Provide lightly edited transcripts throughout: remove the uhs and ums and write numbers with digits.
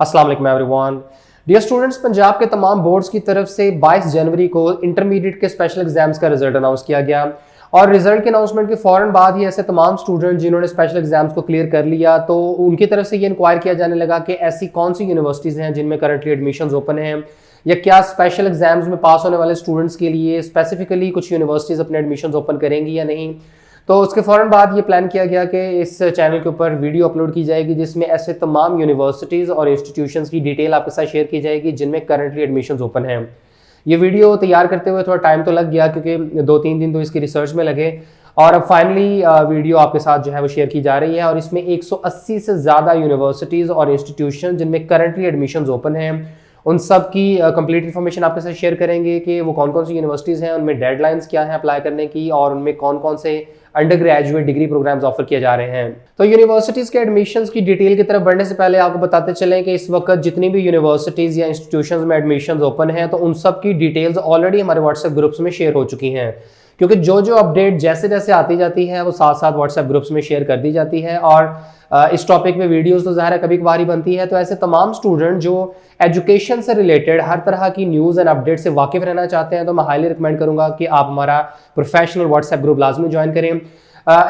अस्सलाम वालेकुम everyone. Dear students, Punjab के तमाम बोर्ड्स की तरफ से 22 जनवरी को इंटरमीडिएट के स्पेशल एग्जाम्स का रिजल्ट अनाउंस किया गया और रिजल्ट के अनाउंसमेंट के फ़ौरन बाद ही ऐसे तमाम स्टूडेंट जिन्होंने स्पेशल एग्जाम्स को क्लियर कर लिया तो उनकी तरफ से ये इंक्वायर किया जाने लगा कि ऐसी कौन सी यूनिवर्सिटीज़ हैं जिनमें करंटली एडमिशन्स ओपन हैं या क्या स्पेशल एग्जाम्स में पास होने वाले स्टूडेंट्स के लिए स्पेसिफिकली कुछ यूनिवर्सिटीज़ अपने एडमिशन्स ओपन करेंगी या नहीं। तो उसके फ़ौरन बाद ये प्लान किया गया कि इस चैनल के ऊपर वीडियो अपलोड की जाएगी जिसमें ऐसे तमाम यूनिवर्सिटीज़ और इंस्टीट्यूशंस की डिटेल आपके साथ शेयर की जाएगी जिनमें करंटली एडमिशन्स ओपन हैं। ये वीडियो तैयार करते हुए थोड़ा टाइम तो लग गया क्योंकि 2-3 दिन तो इसकी रिसर्च में लगे और अब फाइनली वीडियो आपके साथ जो है वो शेयर की जा रही है और इसमें 180 से ज़्यादा यूनिवर्सिटीज़ और इंस्टीट्यूशन जिनमें करंटली एडमिशन्स ओपन हैं उन सब की कंप्लीट इन्फॉर्मेशन आपके साथ शेयर करेंगे कि वो कौन कौन सी यूनिवर्सिटीज़ हैं, उनमें डेडलाइंस क्या हैं अप्लाई करने की और उनमें कौन कौन से undergraduate degree programs offer किए जा रहे हैं। तो यूनिवर्सिटीज़ के एडमिशन्स की डिटेल की तरफ बढ़ने से पहले आपको बताते चलें कि इस वक्त जितनी भी यूनिवर्सिटीज़ या इंस्टीट्यूशंस में एडमिशन्स ओपन हैं तो उन सब की डिटेल्स ऑलरेडी हमारे व्हाट्सएप ग्रुप्स में शेयर हो चुकी हैं क्योंकि जो जो अपडेट जैसे जैसे आती जाती है वो साथ साथ व्हाट्सएप ग्रुप्स में शेयर कर दी जाती है और इस टॉपिक पे वीडियोस तो ज़ाहिर है कभी कभार ही बनती है। तो ऐसे तमाम स्टूडेंट जो एजुकेशन से रिलेटेड हर तरह की न्यूज़ एंड अपडेट से वाकिफ़ रहना चाहते हैं तो मैं हाईली रिकमेंड करूंगा कि आप हमारा प्रोफेशनल व्हाट्सएप ग्रुप लाजमी ज्वाइन करें।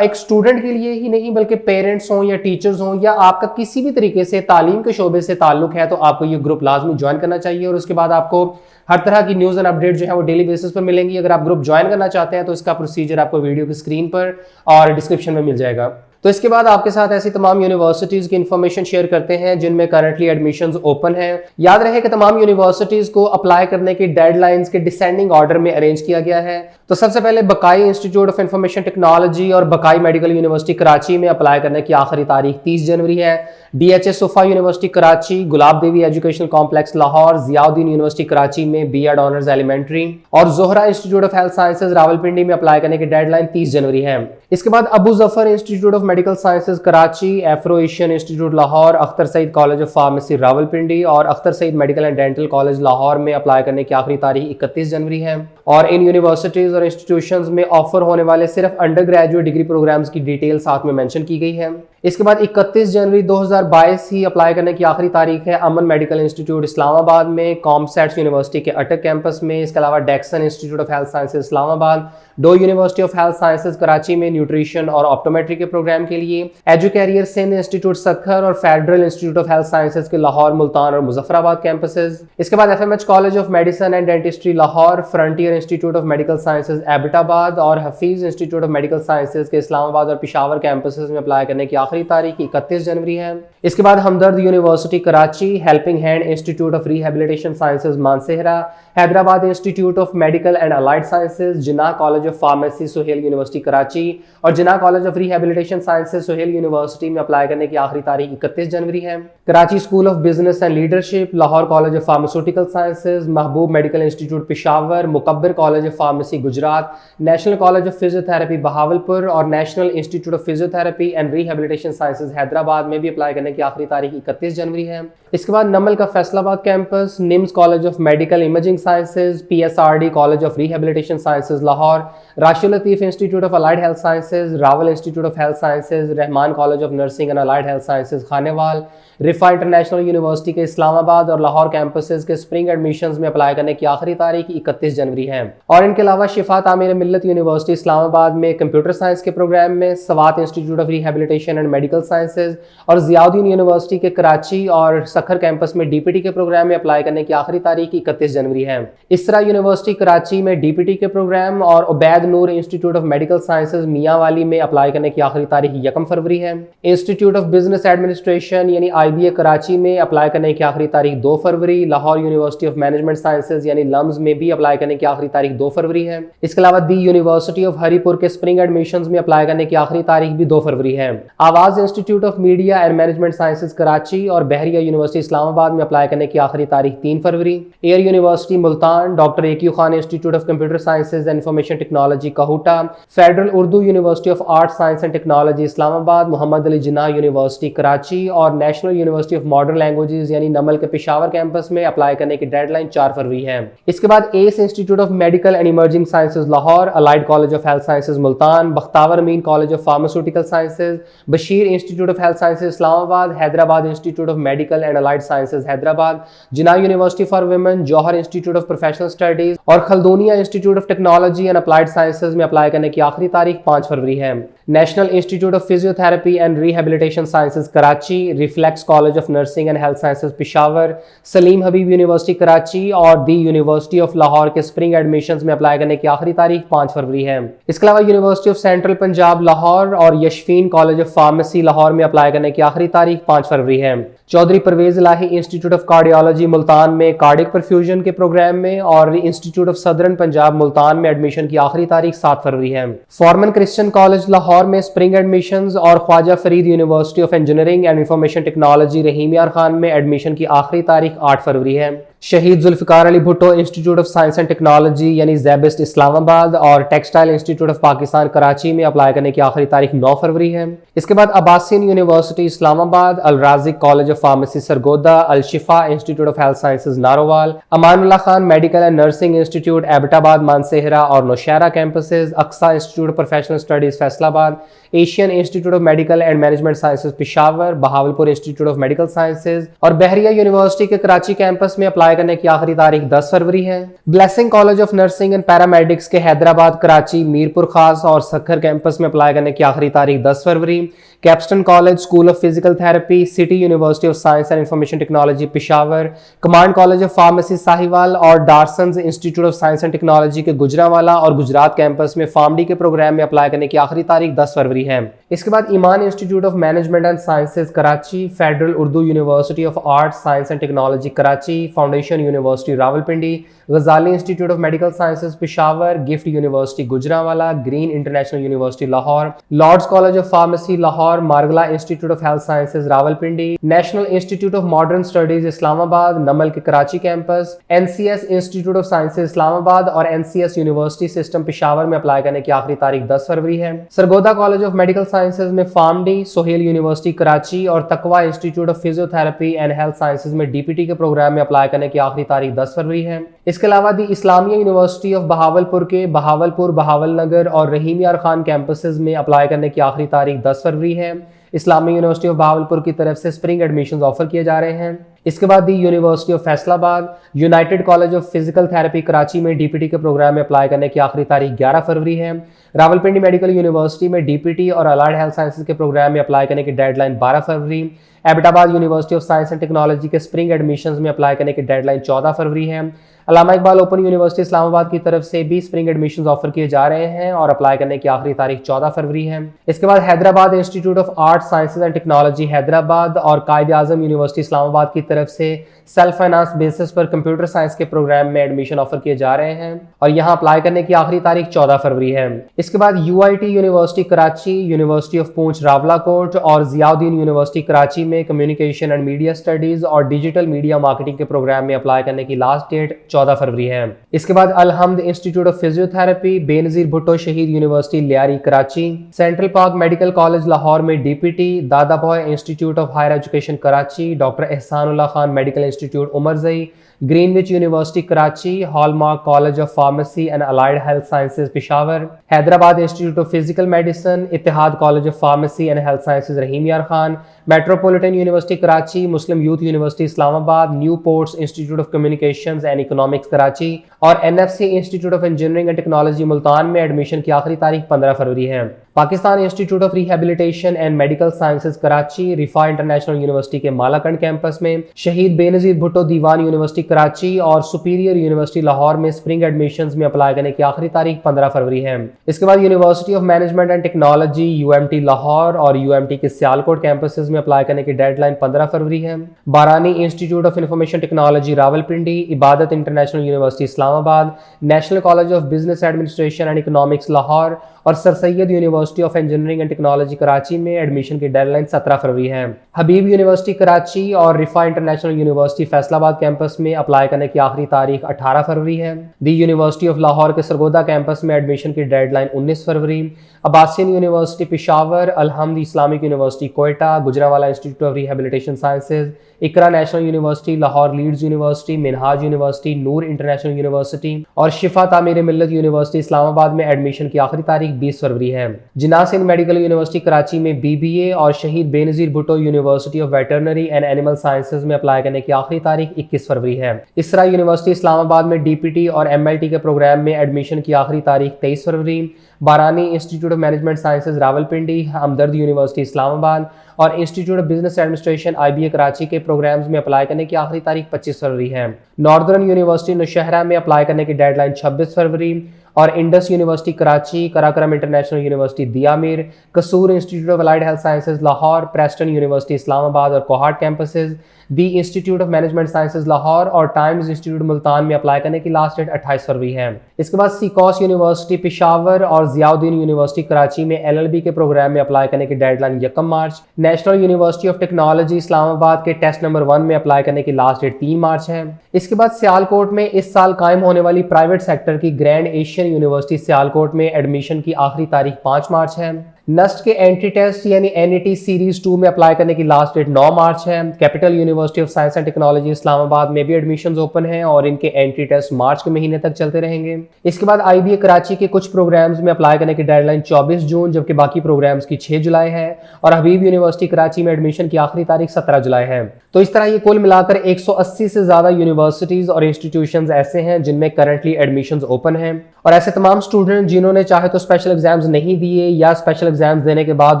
एक स्टूडेंट के लिए ही नहीं बल्कि पेरेंट्स हों या टीचर्स हों या आपका किसी भी तरीके से तालीम के शोबे से ताल्लुक है तो आपको ये ग्रुप लाजमी ज्वाइन करना चाहिए और उसके बाद आपको हर तरह की न्यूज़ एंड अपडेट जो है वो डेली बेसिस पर मिलेंगी। अगर आप ग्रुप ज्वाइन करना चाहते हैं तो इसका प्रोसीजर आपको वीडियो की स्क्रीन पर और डिस्क्रिप्शन में मिल जाएगा। तो इसके बाद आपके साथ ऐसी तमाम यूनिवर्सिटीज़ की इन्फॉर्मेशन शेयर करते हैं जिनमें करंटली एडमिशन्स ओपन हैं। याद रहे कि तमाम यूनिवर्सिटीज़ को अप्लाई करने की डेडलाइंस के डिसेंडिंग ऑर्डर में अरेंज किया गया है। तो सबसे पहले बकाई इंस्टीट्यूट ऑफ इंफॉर्मेशन टेक्नोलॉजी और बकाई मेडिकल यूनिवर्सिटी कराची में अप्लाई करने की आखिरी तारीख 30 जनवरी है। DHS Suffa university Karachi, Gulab Devi educational complex Lahore, Ziauddin university Karachi में B.Ed ऑनर्स एलिमेंट्री और Zohra institute of health sciences Rawalpindi में अप्लाई करने की डेडलाइन 30 जनवरी है। इसके बाद Abu Zafar institute of medical sciences Karachi, Afro Asian institute Lahore, Akhtar Saeed college of pharmacy Rawalpindi और Akhtar Saeed medical and dental college Lahore में अप्लाई करने की आखिरी तारीख 31 जनवरी है। और इन यूनिवर्सिटीज और इंस्टीट्यूशंस में ऑफर होने वाले सिर्फ अंडर ग्रेजुएट डिग्री प्रोग्राम्स की डिटेल साथ में मेंशन की गई है। इसके बाद 31 जनवरी 2022 ही अप्लाई करने की आखिरी तारीख है। अमन मेडिकल इंस्टीट्यूट इस्लामाबाद में, कॉमसेट्स यूनिवर्सिटी के अटक कैंपस में, इसके अलावा डेक्सन institute of health sciences Islamabad, Dow university of health sciences Karachi में न्यूट्रिशन और ऑप्टोमेट्री के प्रोग्राम के लिए, एजुकैरियर सिंध इंस्टीट्यूट सखर और federal institute of health sciences के लाहौर, मुल्तान और मुजफ्फराबाद कैंपसेज। इसके बाद FMH college of medicine and dentistry Lahore, frontier institute of medical sciences Abbottabad और Hafeez institute of medical sciences के इस्लामाबाद और पेशावर कैंपसेज में अप्लाई करने की आखिरी तारीख 31 जनवरी है। इसके बाद Hamdard university Karachi, helping hand institute of rehabilitation sciences Mansehra, Hyderabad institute of medical and allied sciences, Jinnah college of pharmacy Sohail university Karachi और Jinnah college of rehabilitation sciences Sohail university में अप्लाई करने की आखिरी तारीख 31 जनवरी है। Karachi school of business and leadership, Lahore college of pharmaceutical sciences, Mehboob medical institute Peshawar, Muqabbir college of pharmacy Gujrat, national college of physiotherapy Bahawalpur और national institute of physiotherapy and rehabilitation sciences Hyderabad में भी अप्लाई करने की आखिरी तारीख 31 जनवरी है। इसके बाद नमल का Faisalabad campus, NIMS college of medical imaging sciences, PSRD college of rehabilitation sciences Lahore, Rashid Latif institute of allied health sciences, Rawal institute of health sciences, Rahman college of nursing and allied health sciences Khanewal, रिफा international university के इस्लामाबाद और लाहौर कैंपसेस के स्प्रिंग एडमिशन्स में apply करने की आखिरी तारीख 31 जनवरी है। और इनके अलावा शिफा तामीर मिल्लत यूनिवर्सिटी इस्लामाबाद में कंप्यूटर साइंस के प्रोग्राम में, Swat institute of rehabilitation and medical sciences और जियाउद्दीन यूनिवर्सिटी के कराची और सखर कैंपस में DPT के प्रोग्राम में अप्लाई करने की आखिरी तारीख 31 जनवरी है। इसरा यूनिवर्सिटी कराची में DPT के प्रोग्राम और Ubaid Noor institute of medical sciences Mianwali में अप्लाई करने की आखिरी तारीख 1 फरवरी है। इंस्टीट्यूट ऑफ बिजनेस एडमिनिस्ट्रेशन यानी IBA कराची में अप्लाई करने की आखिरी तारीख 2 फरवरी। Lahore university of management sciences यानी लम्स में भी अप्लाई करने की आखिरी तारीख 2 फरवरी है। इसके अलावा दी यूनिवर्सिटी ऑफ हरीपुर के स्प्रिंग एडमिशन्स में अप्लाई करने की आखिरी तारीख भी 2 फरवरी है। आवाज institute of media and management sciences Karachi और बहरिया यूनिवर्सिटी इस्लामाबाद में अप्लाई करने की आखिरी तारीख 3 फरवरी। Air university Multan, doctor AQ Khan institute of computer sciences and information technology Kahuta, federal Urdu university of art science and technology technology Islamabad, Mohammad Ali Jinnah university Karachi और national university of modern languages यानी NUML के पेशावर कैंपस में अप्लाई करने की डेडलाइन 4 फरवरी है। इसके बाद Ace institute of medical and emerging sciences Lahore, allied college of health sciences Multan, Bakhtawar Amin college of pharmaceutical sciences, Bashir institute of health sciences Islamabad, Hyderabad institute of medical and allied sciences Hyderabad, Jinnah university for women, Johar institute of professional studies और Khaldunia institute of technology and applied sciences में apply करने की आखिरी तारीख 5 फरवरी है। National institute of physiotherapy and rehabilitation sciences Karachi, reflex college of nursing and health sciences Peshawar, Salim Habib university Karachi और दी university of Lahore के स्प्रिंग एडमिशंस में अप्लाई करने की आखिरी तारीख 5 फरवरी है। इसके अलावा university of central Punjab Lahore और Yashfeen college of pharmacy Lahore में अप्लाई करने की आखिरी तारीख 5 फरवरी है। चौधरी परवेज इलाही इंस्टीट्यूट ऑफ कार्डियोलॉजी मुल्तान में कार्डिक परफ्यूजन के प्रोग्राम में और institute of southern Punjab Multan में एडमिशन की आखिरी तारीख 7 फरवरी है। फॉर्मन क्रिश्चियन कॉलेज लाहौर में स्प्रिंग एडमिशंस और Khwaja Farid university of engineering and information technology Rahim Yar Khan में एडमिशन की आखिरी तारीख 8 फरवरी है। Shaheed Zulfikar Ali Bhutto institute of science and technology यानी ज़ेबिस्ट इस्लामाबाद और textile institute of Pakistan Karachi में अप्लाई करने की आखिरी तारीख 9 फरवरी है। इसके बाद Abasyn university Islamabad, Al Raziq college of pharmacy Sargodha, Al Shifa institute of health sciences Narowal, Amanullah Khan medical and nursing institute Abbottabad Mansehra और Nowshera campuses, Aqsa institute of professional studies Faisalabad, Asian institute of medical and management sciences Peshawar, Bahawalpur institute of medical sciences और बहरिया यूनिवर्सिटी के कराची कैंपस में अप्लाई करने की आखिरी तारीख 10 फरवरी है। Blessing college of nursing and paramedics के हैदराबाद, कराची, मीरपुर खास और सखर कैंपस में अप्लाई करने की आखिरी तारीख 10 फरवरी। Capstone college school of physical therapy, city university of science and information technology Peshawar, command college of pharmacy Sahiwal और Darsons institute of science and technology के गुजरांवाला और गुजरात कैंपस में फार्मडी के प्रोग्राम में अप्लाई करने की आखिरी तारीख 10 फरवरी है। इसके बाद Iman institute of management and sciences Karachi, federal Urdu university of arts science and technology Karachi, foundation university Rawalpindi, गजाली institute of medical sciences Peshawar, gift university Gujranwala, green international university Lahore, lords college of pharmacy Lahore, Margalla institute of health sciences Rawalpindi, national institute of modern studies Islamabad, NUML के Karachi campus, NCS institute of sciences Islamabad और NCS university system Peshawar में apply करने की आखिरी तारीख 10 फरवरी है। Sargodha college of medical sciences में फार्मडी, सोहेल यूनिवर्सिटी कराची और तकवा institute of physiotherapy and health sciences में डीपीटी के प्रोग्राम में अप्लाई करने की आखिरी तारीख 10 फरवरी है। इसके अलावा दी इस्लामिया यूनिवर्सिटी ऑफ बहावलपुर के बहावलपुर, बहावल नगर और रहीम यार खान कैंपसेज में अप्लाई करने की आखिरी तारीख 10 फरवरी है। इस्लामिया यूनिवर्सिटी ऑफ बहावलपुर की तरफ से स्प्रिंग एडमिशंस ऑफर किए जा रहे हैं। इसके बाद the university of Faisalabad, united college of physical therapy Karachi में डीपीटी के प्रोग्राम में अप्लाई करने की आखिरी तारीख 11 फरवरी है। रावलपिंडी मेडिकल यूनिवर्सिटी में डीपीटी और अलाइड हेल्थ साइंसेज के प्रोग्राम में अप्लाई करने की deadline 12 February. Abbottabad university of science and technology के स्प्रिंग एडमिशंस में अप्लाई करने की डेडलाइन 14 फरवरी है। अल्लामा इकबाल ओपन यूनिवर्सिटी इस्लामाबाद की तरफ से भी स्प्रिंग एडमिशंस ऑफर किए जा रहे हैं और अप्लाई करने की आखिरी तारीख 14 फरवरी है। इसके बाद Hyderabad institute of arts sciences and technology Hyderabad और कायद आजम यूनिवर्सिटी इस्लामाबाद की तरफ से सेल्फ फाइनेंस बेसिस पर कंप्यूटर साइंस के प्रोग्राम में एडमिशन ऑफर किए जा रहे हैं और यहाँ अप्लाई करने की आखिरी तारीख 14 फरवरी है। इसके बाद UIT university Karachi, university of Poonch Rawalakot और जियाउद्दीन यूनिवर्सिटी कराची में कम्युनिकेशन एंड मीडिया स्टडीज और डिजिटल मीडिया मार्केटिंग के प्रोग्राम में अप्लाई करने की लास्ट डेट 14 फरवरी है। इसके बाद Alhamd institute of physiotherapy, Benazir Bhutto Shaheed university Lyari Karachi, central park medical college Lahore में DPT, Dadabhoy institute of higher education Karachi, doctor Ehsanullah Khan medical institute Umarzai, Greenwich university Karachi, hallmark college of pharmacy and allied health sciences Peshawar, Hyderabad institute of physical medicine, Ittehad college of pharmacy and health sciences Rahim Yar Khan, metropolitan university Karachi, Muslim youth university Islamabad, Newports institute of communications and economics Karachi और NFC institute of engineering and technology Multan में admission की आखिरी तारीख 15 फरवरी है। Pakistan institute of rehabilitation and medical sciences Karachi, Riphah international university के Malakand campus में, शहीद बेनजीर भुट्टो दीवान यूनिवर्सिटी कराची और सुपीरियर यूनिवर्सिटी लाहौर में स्प्रिंग एडमिशंस में अप्लाई करने की आखिरी तारीख 15 फरवरी है। इसके बाद university of management and technology UMT Lahore और यूएमटी के सियालकोट कैंपसेस में अप्लाई करने की डेडलाइन 15 फरवरी है। Barani institute of information technology Rawalpindi, Ibadat international university Islamabad, national college of business administration and economics Lahore और sir Syed university of engineering and technology Karachi में एडमिशन की डेडलाइन 17 फरवरी है। हबीब यूनिवर्सिटी कराची और रिफा इंटरनेशनल यूनिवर्सिटी फैसलाबाद कैंपस में अप्लाई करने की आखिरी तारीख 18 फरवरी है। दी यूनिवर्सिटी ऑफ लाहौर के सरगोदा कैंपस में एडमिशन की डेडलाइन 19 फरवरी। Abasyn university Peshawar, Alhamd Islamic university Quetta, Gujranwala institute of rehabilitation sciences, Iqra national university Lahore, Leeds university, Minhaj university, Noor international university और शिफा तामीर मिल्लत यूनिवर्सिटी इस्लामाबाद में एडमिशन की आखिरी तारीख 20 फरवरी है। जिन्ना सिंह मेडिकल यूनिवर्सिटी कराची में BBA और शहीद Benazir Bhutto university of veterinary and animal sciences में अप्लाई करने की आखिरी तारीख 21 फरवरी है। इसरा यूनिवर्सिटी इस्लामाबाद में DPT और MLT के प्रोग्राम में एडमिशन की आखिरी तारीख 23 फरवरी। Barani institute of management sciences Rawalpindi, Hamdard university Islamabad और institute of business administration IBA Karachi के प्रोग्राम्स में अप्लाई करने की आखिरी तारीख 25 फरवरी है। नॉर्दर्न यूनिवर्सिटी नौशहरा में अप्लाई करने की डेडलाइन 26 फरवरी और Indus university Karachi, Karakoram international university Diamer, Kasur institute of allied health sciences Lahore, Preston university Islamabad और Kohat campuses, the institute of management sciences Lahore और टाइम्स इंस्टीट्यूट मुल्तान में अप्लाई करने की लास्ट डेट 28 फरवरी है। इसके बाद सीकॉस यूनिवर्सिटी पेशावर और जियाउद्दीन यूनिवर्सिटी कराची में LLB के प्रोग्राम में अप्लाई करने की deadline 1 March. National university of technology Islamabad के टेस्ट नंबर 1 में अप्लाई करने की लास्ट डेट 3 मार्च है। इसके बाद सियालकोट में इस साल कायम होने वाली प्राइवेट सेक्टर की ग्रैंड एशियन यूनिवर्सिटी सियालकोट में एडमिशन की आखिरी तारीख 5 मार्च है। नस्ट के एंट्री टेस्ट यानी NET सीरीज 2 में अप्लाई करने की लास्ट डेट 9 मार्च है। Capital university of science and technology Islamabad में भी एडमिशंस ओपन हैं और इनके एंट्री टेस्ट मार्च के महीने तक चलते रहेंगे। इसके बाद IBA कराची के कुछ प्रोग्राम्स में अप्लाई करने की डेडलाइन 24 जून जबकि बाकी प्रोग्राम्स की 6 जुलाई है और हबीब यूनिवर्सिटी कराची में एडमिशन की आखिरी तारीख 17 जुलाई है। तो इस तरह ये कुल मिलाकर 180 से ज्यादा यूनिवर्सिटीज और इंस्टीट्यूशंस ऐसे हैं जिनमें करंटली एडमिशंस ओपन हैं और ऐसे तमाम स्टूडेंट जिन्होंने चाहे तो स्पेशल एग्जाम्स नहीं दिए या स्पेशल एग्जाम्स देने के बाद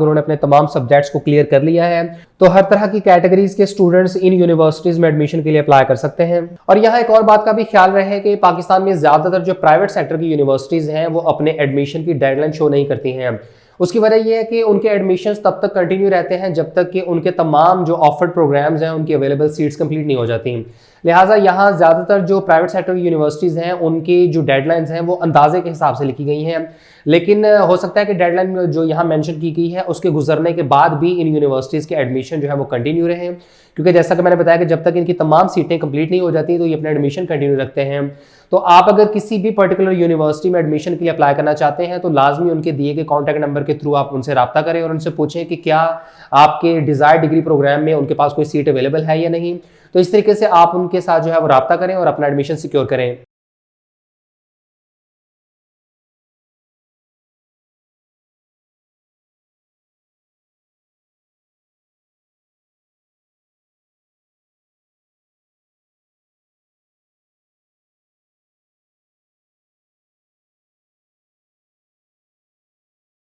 उन्होंने अपने तमाम सब्जेक्ट्स को क्लियर कर लिया है तो हर तरह की कैटेगरीज के स्टूडेंट्स इन यूनिवर्सिटीज में एडमिशन के लिए अप्लाई कर सकते हैं। और यहाँ एक और बात का भी ख्याल रहे कि पाकिस्तान में ज्यादातर जो प्राइवेट सेक्टर की यूनिवर्सिटीज हैं वो अपने एडमिशन की डेडलाइन शो नहीं करती हैं। उसकी वजह यह है कि उनके एडमिशंस तब तक कंटिन्यू रहते हैं जब तक कि उनके तमाम जो ऑफर्ड प्रोग्राम्स हैं उनकी अवेलेबल सीट्स कंप्लीट नहीं हो जाती। लिहाजा यहाँ ज़्यादातर जो प्राइवेट सेक्टर की यूनिवर्सिटीज़ हैं उनकी जो डेडलाइंस हैं वो अंदाजे के हिसाब से लिखी गई हैं, लेकिन हो सकता है कि डेडलाइन जो यहाँ मेंशन की गई है उसके गुजरने के बाद भी इन यूनिवर्सिटीज़ के एडमिशन जो है वो कंटिन्यू रहे, क्योंकि जैसा कि मैंने बताया कि जब तक इनकी तमाम सीटें कंप्लीट नहीं हो जाती तो ये अपना एडमिशन कंटिन्यू रखते हैं। तो आप अगर किसी भी पर्टिकुलर यूनिवर्सिटी में एडमिशन के लिए अप्लाई करना चाहते हैं तो लाजमी उनके दिए गए कॉन्टैक्ट नंबर के थ्रू आप उनसे रब्ता करें और उनसे पूछें कि क्या आपके डिज़ायर्ड डिग्री प्रोग्राम में उनके पास कोई सीट अवेलेबल है या नहीं। तो इस तरीके से आप उनके साथ जो है वो रब्ता करें और अपना एडमिशन सिक्योर करें।